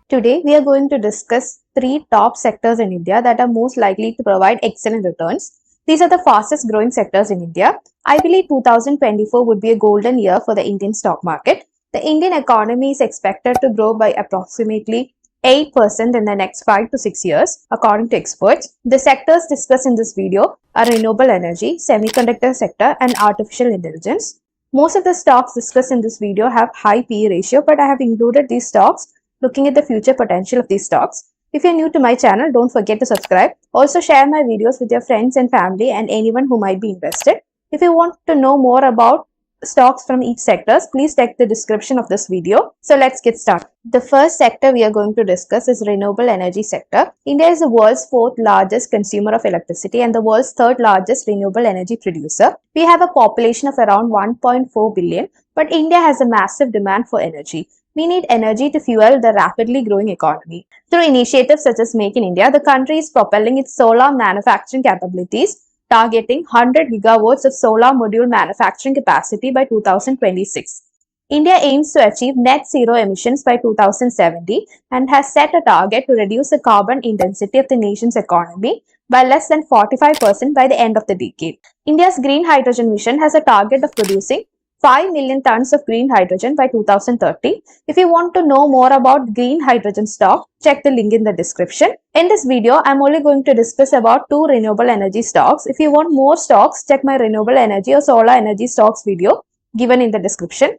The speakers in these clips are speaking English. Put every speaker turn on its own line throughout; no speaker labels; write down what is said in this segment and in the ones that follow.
Today, we are going to discuss three top sectors in India that are most likely to provide excellent returns. These are the fastest growing sectors in India. I believe 2024 would be a golden year for the Indian stock market. The Indian economy is expected to grow by approximately 8% in the next 5 to 6 years, according to experts. The sectors discussed in this video are renewable energy, semiconductor sector, and artificial intelligence. Most of the stocks discussed in this video have high PE ratio, but I have included these stocks looking at the future potential of these stocks. If you're new to my channel, don't forget to subscribe. Also share my videos with your friends and family and anyone who might be interested. If you want to know more about stocks from each sectors, please check the description of this video. So let's get started. The first sector we are going to discuss is renewable energy sector. India is the world's fourth largest consumer of electricity and the world's third largest renewable energy producer. We have a population of around 1.4 billion, but India has a massive demand for energy. We need energy to fuel the rapidly growing economy. Through initiatives such as Make in India, the country is propelling its solar manufacturing capabilities, targeting 100 gigawatts of solar module manufacturing capacity by 2026. India aims to achieve net zero emissions by 2070 and has set a target to reduce the carbon intensity of the nation's economy by less than 45% by the end of the decade. India's green hydrogen mission has a target of producing 5 million tons of green hydrogen by 2030. If you want to know more about green hydrogen stock, check the link in the description. In this video, I'm only going to discuss about 2 renewable energy stocks. If you want more stocks, check my renewable energy or solar energy stocks video given in the description.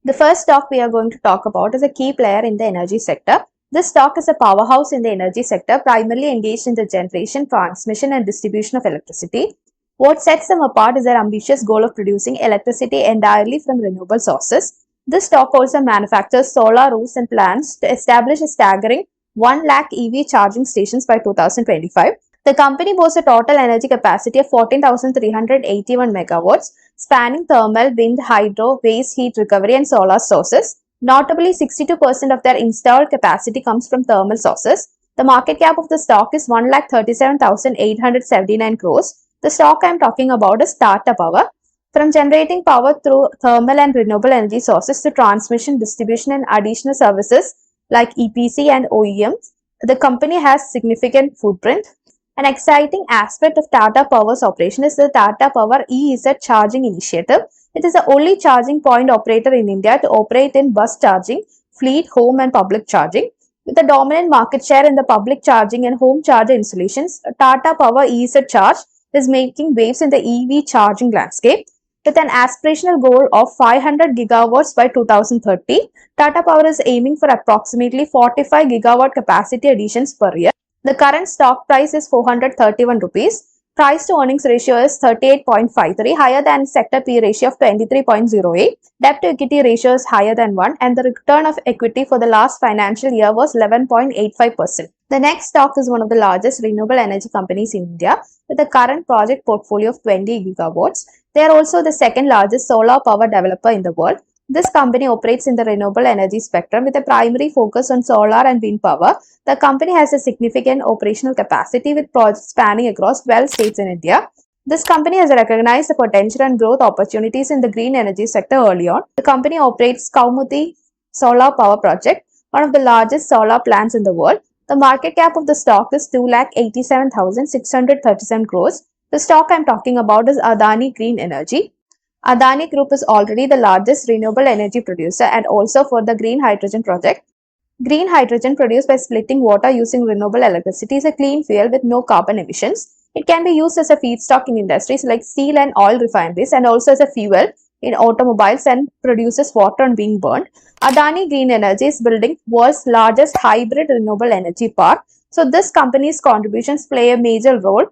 The first stock we are going to talk about is a key player in the energy sector. This stock is a powerhouse in the energy sector, primarily engaged in the generation, transmission, and distribution of electricity. What sets them apart is their ambitious goal of producing electricity entirely from renewable sources. This stock also manufactures solar roofs and plans to establish a staggering 1 lakh EV charging stations by 2025. The company boasts a total energy capacity of 14,381 megawatts, spanning thermal, wind, hydro, waste heat recovery, and solar sources. Notably, 62% of their installed capacity comes from thermal sources. The market cap of the stock is 1,37,879 crores. The stock I am talking about is Tata Power. From generating power through thermal and renewable energy sources to transmission, distribution, and additional services like EPC and OEMs, the company has significant footprint. An exciting aspect of Tata Power's operation is the Tata Power EZ charging initiative. It is the only charging point operator in India to operate in bus charging, fleet, home, and public charging. With a dominant market share in the public charging and home charger installations, Tata Power EZ Charge is making waves in the EV charging landscape. With an aspirational goal of 500 gigawatts by 2030, Tata Power is aiming for approximately 45 gigawatt capacity additions per year. The current stock price is 431 rupees. Price to earnings ratio is 38.53, higher than sector P ratio of 23.08. Debt to equity ratio is higher than 1, and the return of equity for the last financial year was 11.85%. The next stock is one of the largest renewable energy companies in India with a current project portfolio of 20 gigawatts. They are also the second largest solar power developer in the world. This company operates in the renewable energy spectrum with a primary focus on solar and wind power. The company has a significant operational capacity with projects spanning across 12 states in India. This company has recognized the potential and growth opportunities in the green energy sector early on. The company operates Kaumuti Solar Power Project, one of the largest solar plants in the world. The market cap of the stock is 2,87,637 crores. The stock I am talking about is Adani Green Energy. Adani Group is already the largest renewable energy producer and also for the green hydrogen project. Green hydrogen produced by splitting water using renewable electricity is a clean fuel with no carbon emissions. It can be used as a feedstock in industries like steel and oil refineries and also as a fuel in automobiles and produces water on being burned. Adani Green Energy is building world's largest hybrid renewable energy park. So this company's contributions play a major role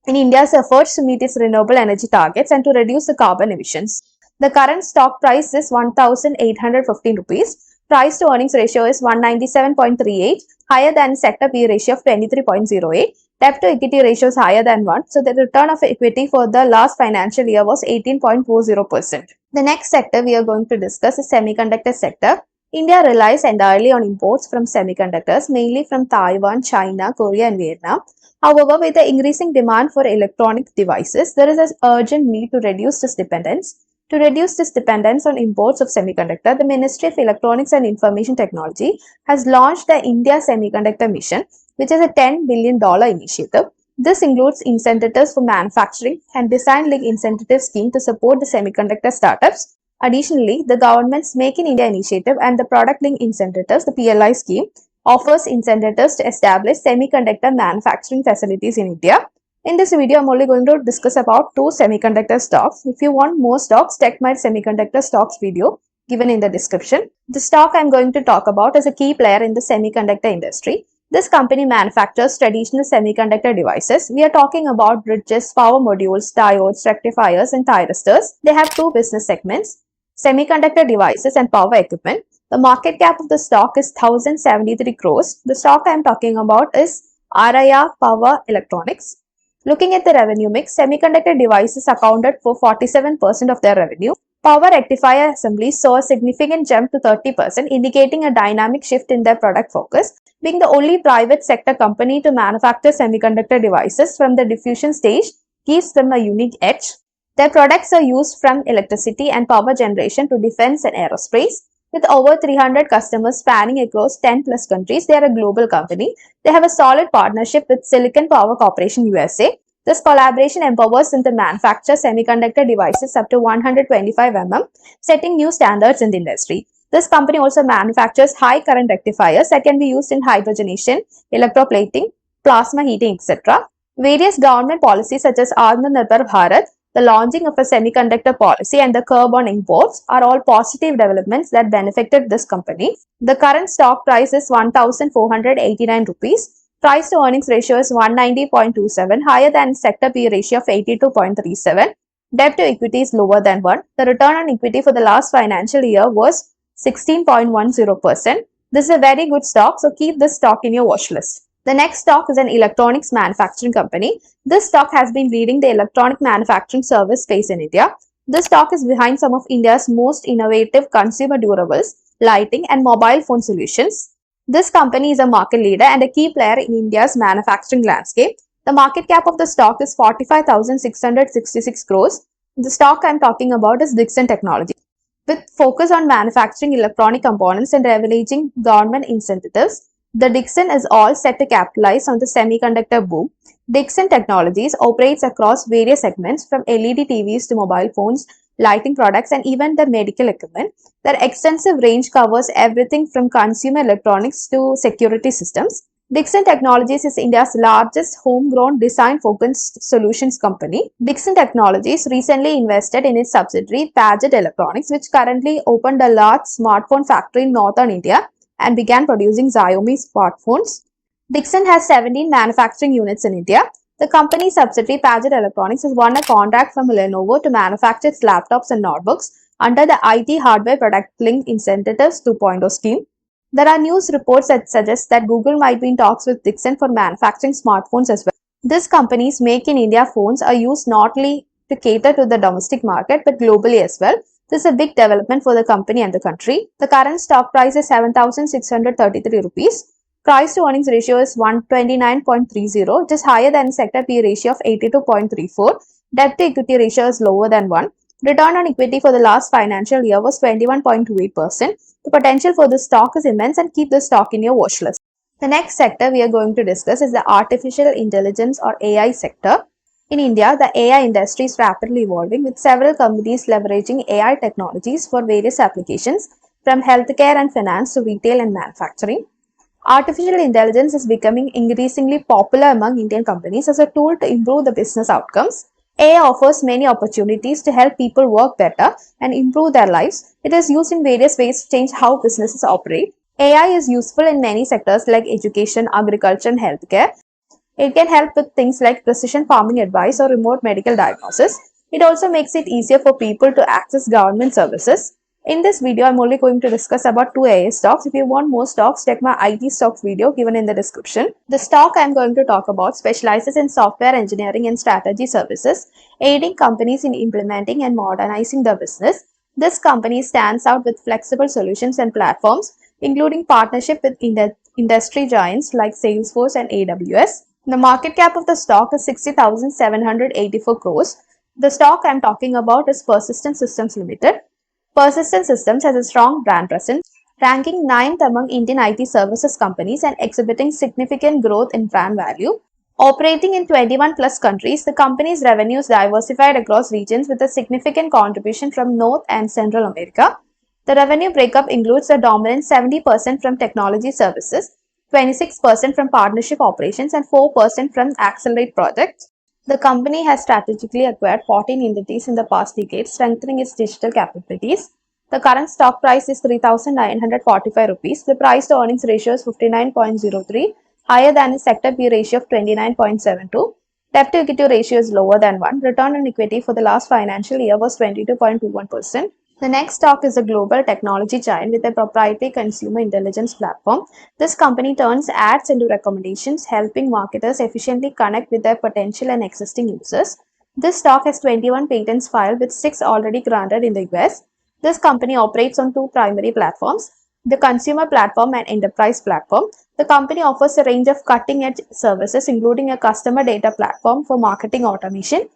in India's efforts to meet its renewable energy targets and to reduce the carbon emissions. The current stock price is 1,815 rupees. Price to earnings ratio is 197.38, higher than sector P ratio of 23.08. Debt to equity ratio is higher than 1. So the return of equity for the last financial year was 18.40%. The next sector we are going to discuss is semiconductor sector. India relies entirely on imports from semiconductors, mainly from Taiwan, China, Korea, and Vietnam. However, with the increasing demand for electronic devices, there is an urgent need to reduce this dependence. To reduce this dependence on imports of semiconductor, the Ministry of Electronics and Information Technology has launched the India Semiconductor Mission, which is a $10 billion initiative. This includes incentives for manufacturing and design-linked incentive scheme to support the semiconductor startups. Additionally, the government's Make in India initiative and the product-linked incentives, the PLI scheme, offers incentives to establish semiconductor manufacturing facilities in India. In this video, I'm only going to discuss about two semiconductor stocks. If you want more stocks, check my semiconductor stocks video given in the description. The stock I'm going to talk about is a key player in the semiconductor industry. This company manufactures traditional semiconductor devices. We are talking about bridges, power modules, diodes, rectifiers, and thyristors. They have two business segments: semiconductor devices and power equipment. The market cap of the stock is 1073 crores. The stock I am talking about is RIA Power Electronics. Looking at the revenue mix, semiconductor devices accounted for 47% of their revenue. Power rectifier assemblies saw a significant jump to 30%, indicating a dynamic shift in their product focus. Being the only private sector company to manufacture semiconductor devices from the diffusion stage gives them a unique edge. Their products are used from electricity and power generation to defense and aerospace. With over 300 customers spanning across 10 plus countries, they are a global company. They have a solid partnership with Silicon Power Corporation USA. This collaboration empowers them to manufacture semiconductor devices up to 125 mm, setting new standards in the industry. This company also manufactures high current rectifiers that can be used in hydrogenation, electroplating, plasma heating, etc. Various government policies such as Atmanirbhar Bharat, the launching of a semiconductor policy, and the curb on imports are all positive developments that benefited this company. The current stock price is 1,489 rupees. Price to earnings ratio is 190.27, higher than sector P ratio of 82.37. Debt to equity is lower than 1. The return on equity for the last financial year was 16.10%. This is a very good stock, so keep this stock in your watch list. The next stock is an electronics manufacturing company. This stock has been leading the electronic manufacturing service space in India. This stock is behind some of India's most innovative consumer durables, lighting, and mobile phone solutions. This company is a market leader and a key player in India's manufacturing landscape. The market cap of the stock is 45,666 crores. The stock I'm talking about is Dixon Technology. With focus on manufacturing electronic components and leveraging government incentives, the Dixon is all set to capitalize on the semiconductor boom. Dixon Technologies operates across various segments from LED TVs to mobile phones, lighting products, and even the medical equipment. Their extensive range covers everything from consumer electronics to security systems. Dixon Technologies is India's largest homegrown design-focused solutions company. Dixon Technologies recently invested in its subsidiary Paget Electronics, which currently opened a large smartphone factory in northern India and began producing Xiaomi smartphones. Dixon has 17 manufacturing units in India. The company's subsidiary Paget Electronics has won a contract from Lenovo to manufacture its laptops and notebooks under the IT Hardware Product Linked Incentives 2.0 scheme. There are news reports that suggest that Google might be in talks with Dixon for manufacturing smartphones as well. This company's Make in India phones are used not only to cater to the domestic market but globally as well. This is a big development for the company and the country. The current stock price is 7,633 rupees. Price to earnings ratio is 129.30, which is higher than sector P ratio of 82.34. Debt to equity ratio is lower than 1. Return on equity for the last financial year was 21.28%. The potential for this stock is immense, and keep this stock in your watch list. The next sector we are going to discuss is the artificial intelligence or AI sector. In India, the AI industry is rapidly evolving, with several companies leveraging AI technologies for various applications, from healthcare and finance to retail and manufacturing. Artificial intelligence is becoming increasingly popular among Indian companies as a tool to improve the business outcomes. AI offers many opportunities to help people work better and improve their lives. It is used in various ways to change how businesses operate. AI is useful in many sectors like education, agriculture, and healthcare. It can help with things like precision farming advice or remote medical diagnosis. It also makes it easier for people to access government services. In this video, I'm only going to discuss about two AI stocks. If you want more stocks, check my IT stocks video given in the description. The stock I'm going to talk about specializes in software engineering and strategy services, aiding companies in implementing and modernizing their business. This company stands out with flexible solutions and platforms, including partnership with industry giants like Salesforce and AWS. The market cap of the stock is 60,784 crores. The stock I'm talking about is Persistent Systems Limited. Persistent Systems has a strong brand presence, ranking 9th among Indian IT services companies and exhibiting significant growth in brand value. Operating in 21 plus countries, the company's revenues diversified across regions with a significant contribution from North and Central America. The revenue breakup includes a dominant 70% from technology services, 26% from partnership operations, and 4% from accelerate projects. The company has strategically acquired 14 entities in the past decade, strengthening its digital capabilities. The current stock price is 3,945 rupees. The price to earnings ratio is 59.03, higher than the sector P ratio of 29.72. Debt to equity ratio is lower than 1. Return on equity for the last financial year was 22.21%. The next stock is a global technology giant with a proprietary consumer intelligence platform. This company turns ads into recommendations, helping marketers efficiently connect with their potential and existing users. This stock has 21 patents filed with 6 already granted in the US. This company operates on two primary platforms, the consumer platform and enterprise platform. The company offers a range of cutting edge services, including a customer data platform for marketing automation.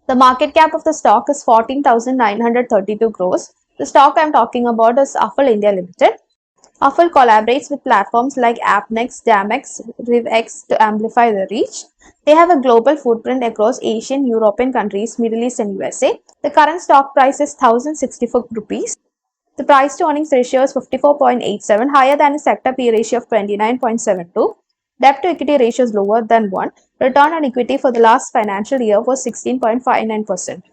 The market cap of the stock is 14,932 crores. The stock I'm talking about is Affle India Limited. Affle collaborates with platforms like AppNext, Damex, RivX to amplify their reach. They have a global footprint across Asian, European countries, Middle East, and USA. The current stock price is 1,064 rupees. The price to earnings ratio is 54.87, higher than the sector P ratio of 29.72. Debt to equity ratio is lower than 1. Return on equity for the last financial year was 16.59%.